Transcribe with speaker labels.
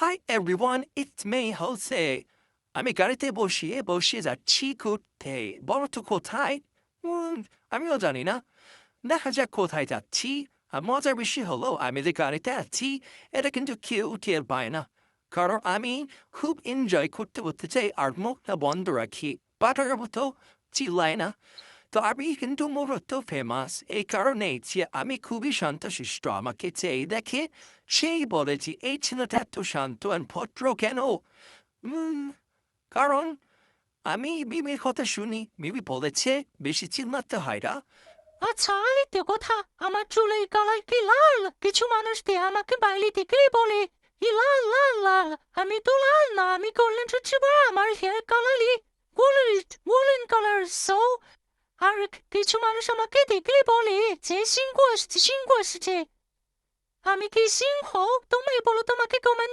Speaker 1: Hi everyone, it's me, Jose. আমি গাড়িতে বসিয়ে যাচ্ছি ঘুরতে। বলো তো কোথায়? আমিও জানি না। দেখা যাক কোথায় যাচ্ছি। আর মজার বিষয় হলো আমি যে গাড়িতে আছি এটা কিন্তু কেউ টের পায় না। কারণ আমি খুব এনজয় করতে চাই আর মুখটা বন্ধ রাখি। পাটার মতো চিল্লাই না। তো আমি কিন্তু মূলত ফেমাস এই কারণেই যে আমি খুবই শান্তশিষ্ট। আমাকে চেয়ে দেখে সেই বলেছি এই ছেলেটা এত শান্ত আর ভদ্র কেন? উম, কারণ আমি মিমির কথা শুনি। মিমি বলেছে বেশি চিল্লাতে হয় না।
Speaker 2: আচ্ছা, এই তো কথা। আমার চুলের কালার কি লাল? কিছু মানুষ দিয়ে আমাকে বাইরে থেকেই বলে কি লাল লাল লাল। আমি তো লাল না, আমি গোল্ডেন রিট্রিভার। আমার হেয়ার কালারই গোল্ডেন কালার। সো আর কিছু মানুষ আমাকে দেখলে বলে যে সিংহ এসেছে, সিংহ এসেছে। আমি কি সিংহ? তুমি বলো, তোমাকে কমেন্ট